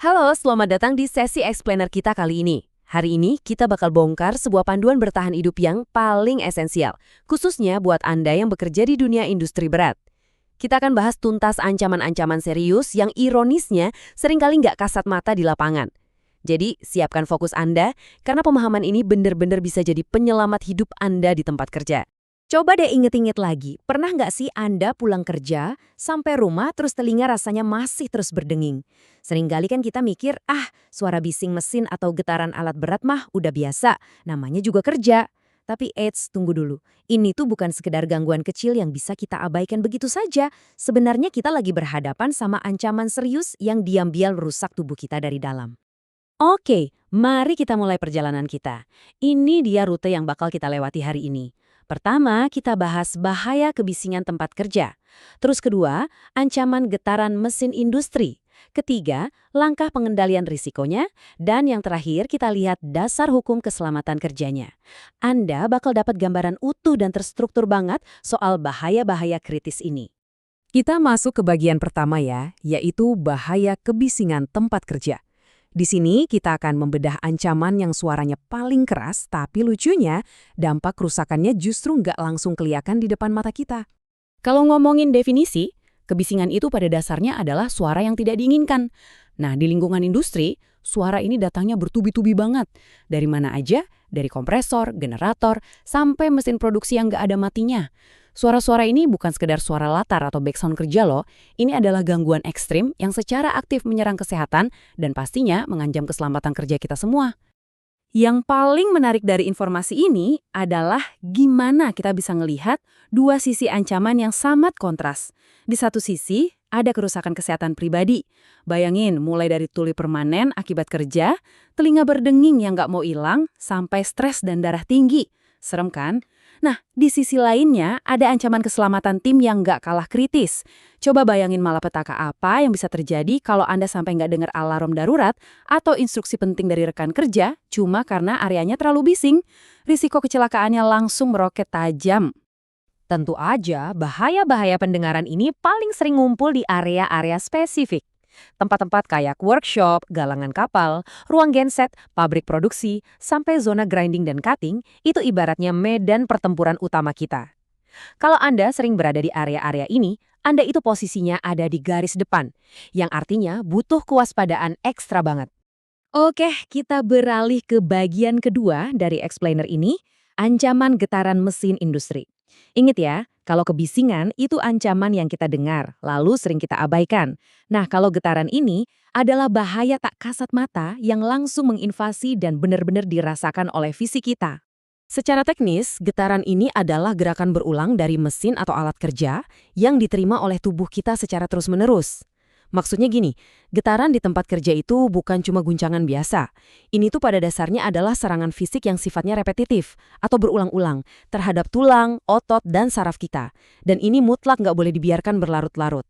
Halo, selamat datang di sesi explainer kita kali ini. Hari ini kita bakal bongkar sebuah panduan bertahan hidup yang paling esensial, khususnya buat Anda yang bekerja di dunia industri berat. Kita akan bahas tuntas ancaman-ancaman serius yang ironisnya seringkali nggak kasat mata di lapangan. Jadi, siapkan fokus Anda, karena pemahaman ini benar-benar bisa jadi penyelamat hidup Anda di tempat kerja. Coba deh inget-inget lagi, pernah nggak sih Anda pulang kerja, sampai rumah terus telinga rasanya masih terus berdenging? Seringkali kan kita mikir, suara bising mesin atau getaran alat berat mah udah biasa, namanya juga kerja. Tapi eits, tunggu dulu. Ini tuh bukan sekedar gangguan kecil yang bisa kita abaikan begitu saja. Sebenarnya kita lagi berhadapan sama ancaman serius yang diam-diam merusak tubuh kita dari dalam. Oke, mari kita mulai perjalanan kita. Ini dia rute yang bakal kita lewati hari ini. Pertama, kita bahas bahaya kebisingan tempat kerja. Terus kedua, ancaman getaran mesin industri. Ketiga, langkah pengendalian risikonya. Dan yang terakhir, kita lihat dasar hukum keselamatan kerjanya. Anda bakal dapat gambaran utuh dan terstruktur banget soal bahaya-bahaya kritis ini. Kita masuk ke bagian pertama ya, yaitu bahaya kebisingan tempat kerja. Di sini kita akan membedah ancaman yang suaranya paling keras, tapi lucunya dampak kerusakannya justru nggak langsung kelihatan di depan mata kita. Kalau ngomongin definisi, kebisingan itu pada dasarnya adalah suara yang tidak diinginkan. Nah, di lingkungan industri, suara ini datangnya bertubi-tubi banget. Dari mana aja? Dari kompresor, generator, sampai mesin produksi yang nggak ada matinya. Suara-suara ini bukan sekedar suara latar atau background kerja loh, ini adalah gangguan ekstrim yang secara aktif menyerang kesehatan dan pastinya mengancam keselamatan kerja kita semua. Yang paling menarik dari informasi ini adalah gimana kita bisa ngelihat dua sisi ancaman yang sangat kontras. Di satu sisi, ada kerusakan kesehatan pribadi. Bayangin, mulai dari tuli permanen akibat kerja, telinga berdenging yang nggak mau hilang, sampai stres dan darah tinggi. Serem kan? Nah, di sisi lainnya ada ancaman keselamatan tim yang nggak kalah kritis. Coba bayangin malapetaka apa yang bisa terjadi kalau Anda sampai nggak dengar alarm darurat atau instruksi penting dari rekan kerja cuma karena areanya terlalu bising. Risiko kecelakaannya langsung meroket tajam. Tentu aja, bahaya-bahaya pendengaran ini paling sering ngumpul di area-area spesifik. Tempat-tempat kayak workshop, galangan kapal, ruang genset, pabrik produksi, sampai zona grinding dan cutting, itu ibaratnya medan pertempuran utama kita. Kalau Anda sering berada di area-area ini, Anda itu posisinya ada di garis depan, yang artinya butuh kewaspadaan ekstra banget. Oke, kita beralih ke bagian kedua dari explainer ini, ancaman getaran mesin industri. Ingat ya, kalau kebisingan itu ancaman yang kita dengar, lalu sering kita abaikan. Nah, kalau getaran ini adalah bahaya tak kasat mata yang langsung menginvasi dan benar-benar dirasakan oleh fisik kita. Secara teknis, getaran ini adalah gerakan berulang dari mesin atau alat kerja yang diterima oleh tubuh kita secara terus-menerus. Maksudnya gini, getaran di tempat kerja itu bukan cuma guncangan biasa. Ini tuh pada dasarnya adalah serangan fisik yang sifatnya repetitif atau berulang-ulang terhadap tulang, otot, dan saraf kita. Dan ini mutlak nggak boleh dibiarkan berlarut-larut.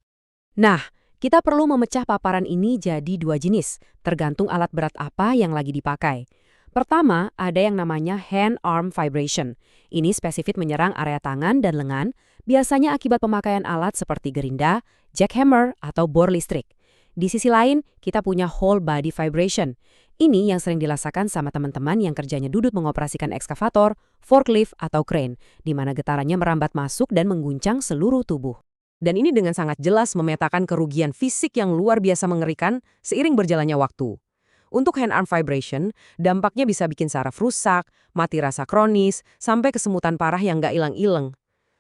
Nah, kita perlu memecah paparan ini jadi dua jenis, tergantung alat berat apa yang lagi dipakai. Pertama, ada yang namanya hand-arm vibration. Ini spesifik menyerang area tangan dan lengan, biasanya akibat pemakaian alat seperti gerinda, jackhammer, atau bor listrik. Di sisi lain, kita punya whole body vibration. Ini yang sering dirasakan sama teman-teman yang kerjanya duduk mengoperasikan ekskavator, forklift, atau crane, di mana getarannya merambat masuk dan mengguncang seluruh tubuh. Dan ini dengan sangat jelas memetakan kerugian fisik yang luar biasa mengerikan seiring berjalannya waktu. Untuk hand-arm vibration, dampaknya bisa bikin saraf rusak, mati rasa kronis, sampai kesemutan parah yang nggak hilang-hilang.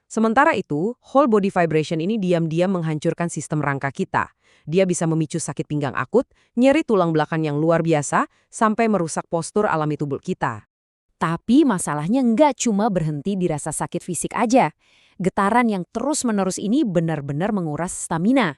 Sementara itu, whole body vibration ini diam-diam menghancurkan sistem rangka kita. Dia bisa memicu sakit pinggang akut, nyeri tulang belakang yang luar biasa, sampai merusak postur alami tubuh kita. Tapi masalahnya nggak cuma berhenti di rasa sakit fisik aja. Getaran yang terus-menerus ini benar-benar menguras stamina.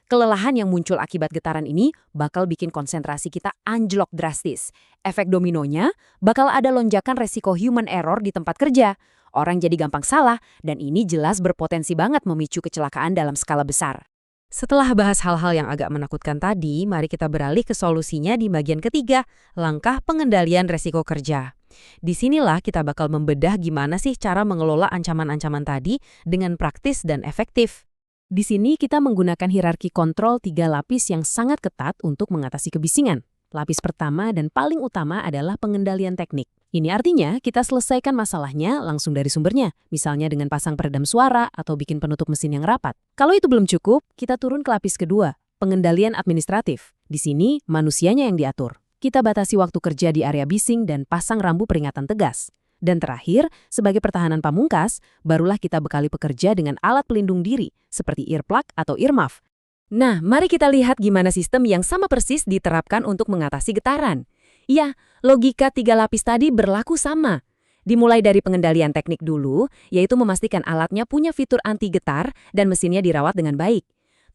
Kelelahan yang muncul akibat getaran ini bakal bikin konsentrasi kita anjlok drastis. Efek dominonya bakal ada lonjakan resiko human error di tempat kerja. Orang jadi gampang salah, dan ini jelas berpotensi banget memicu kecelakaan dalam skala besar. Setelah bahas hal-hal yang agak menakutkan tadi, mari kita beralih ke solusinya di bagian ketiga, langkah pengendalian resiko kerja. Disinilah kita bakal membedah gimana sih cara mengelola ancaman-ancaman tadi dengan praktis dan efektif. Di sini kita menggunakan hierarki kontrol 3 lapis yang sangat ketat untuk mengatasi kebisingan. Lapis pertama dan paling utama adalah pengendalian teknik. Ini artinya kita selesaikan masalahnya langsung dari sumbernya, misalnya dengan pasang peredam suara atau bikin penutup mesin yang rapat. Kalau itu belum cukup, kita turun ke lapis kedua, pengendalian administratif. Di sini, manusianya yang diatur. Kita batasi waktu kerja di area bising dan pasang rambu peringatan tegas. Dan terakhir, sebagai pertahanan pamungkas, barulah kita bekali pekerja dengan alat pelindung diri, seperti earplug atau earmuff. Nah, mari kita lihat gimana sistem yang sama persis diterapkan untuk mengatasi getaran. Ya, logika 3 lapis tadi berlaku sama. Dimulai dari pengendalian teknik dulu, yaitu memastikan alatnya punya fitur anti getar dan mesinnya dirawat dengan baik.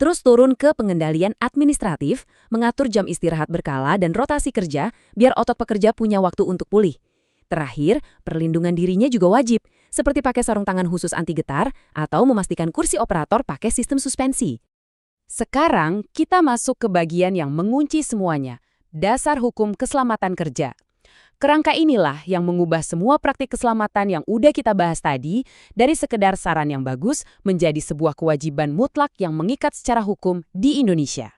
Terus turun ke pengendalian administratif, mengatur jam istirahat berkala dan rotasi kerja, biar otot pekerja punya waktu untuk pulih. Terakhir, perlindungan dirinya juga wajib, seperti pakai sarung tangan khusus anti getar atau memastikan kursi operator pakai sistem suspensi. Sekarang, kita masuk ke bagian yang mengunci semuanya, dasar hukum keselamatan kerja. Kerangka inilah yang mengubah semua praktik keselamatan yang udah kita bahas tadi dari sekedar saran yang bagus menjadi sebuah kewajiban mutlak yang mengikat secara hukum di Indonesia.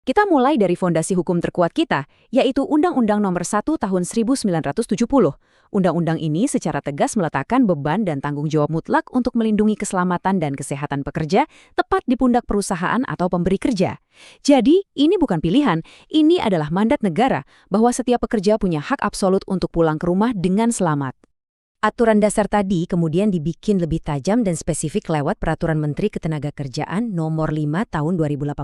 Kita mulai dari fondasi hukum terkuat kita, yaitu Undang-Undang Nomor 1 Tahun 1970. Undang-undang ini secara tegas meletakkan beban dan tanggung jawab mutlak untuk melindungi keselamatan dan kesehatan pekerja tepat di pundak perusahaan atau pemberi kerja. Jadi, ini bukan pilihan, ini adalah mandat negara bahwa setiap pekerja punya hak absolut untuk pulang ke rumah dengan selamat. Aturan dasar tadi kemudian dibikin lebih tajam dan spesifik lewat Peraturan Menteri Ketenagakerjaan Nomor 5 Tahun 2018.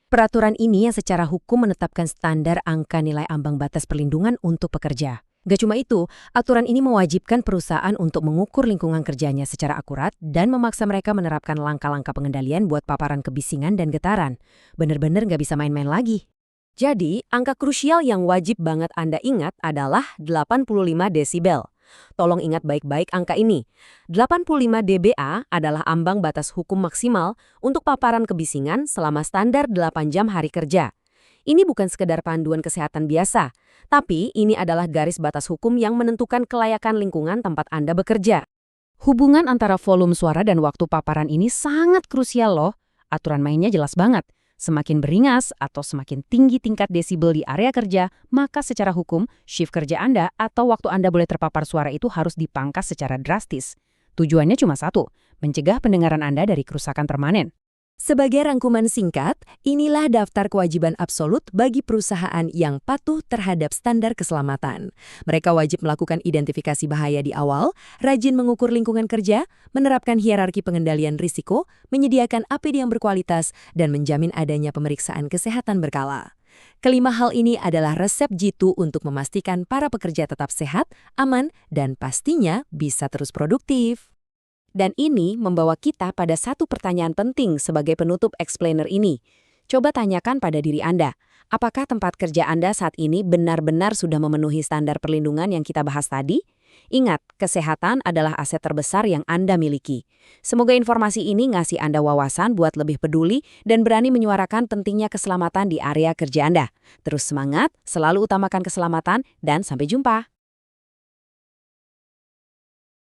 Peraturan ini yang secara hukum menetapkan standar angka nilai ambang batas perlindungan untuk pekerja. Gak cuma itu, aturan ini mewajibkan perusahaan untuk mengukur lingkungan kerjanya secara akurat dan memaksa mereka menerapkan langkah-langkah pengendalian buat paparan kebisingan dan getaran. Bener-bener gak bisa main-main lagi. Jadi, angka krusial yang wajib banget Anda ingat adalah 85 desibel. Tolong ingat baik-baik angka ini. 85 dBA adalah ambang batas hukum maksimal untuk paparan kebisingan selama standar 8 jam hari kerja. Ini bukan sekedar panduan kesehatan biasa, tapi ini adalah garis batas hukum yang menentukan kelayakan lingkungan tempat Anda bekerja. Hubungan antara volume suara dan waktu paparan ini sangat krusial loh. Aturan mainnya jelas banget. Semakin beringas atau semakin tinggi tingkat desibel di area kerja, maka secara hukum, shift kerja Anda atau waktu Anda boleh terpapar suara itu harus dipangkas secara drastis. Tujuannya cuma satu, mencegah pendengaran Anda dari kerusakan permanen. Sebagai rangkuman singkat, inilah daftar kewajiban absolut bagi perusahaan yang patuh terhadap standar keselamatan. Mereka wajib melakukan identifikasi bahaya di awal, rajin mengukur lingkungan kerja, menerapkan hierarki pengendalian risiko, menyediakan APD yang berkualitas, dan menjamin adanya pemeriksaan kesehatan berkala. Kelima hal ini adalah resep jitu untuk memastikan para pekerja tetap sehat, aman, dan pastinya bisa terus produktif. Dan ini membawa kita pada satu pertanyaan penting sebagai penutup explainer ini. Coba tanyakan pada diri Anda, apakah tempat kerja Anda saat ini benar-benar sudah memenuhi standar perlindungan yang kita bahas tadi? Ingat, kesehatan adalah aset terbesar yang Anda miliki. Semoga informasi ini ngasih Anda wawasan buat lebih peduli dan berani menyuarakan pentingnya keselamatan di area kerja Anda. Terus semangat, selalu utamakan keselamatan, dan sampai jumpa.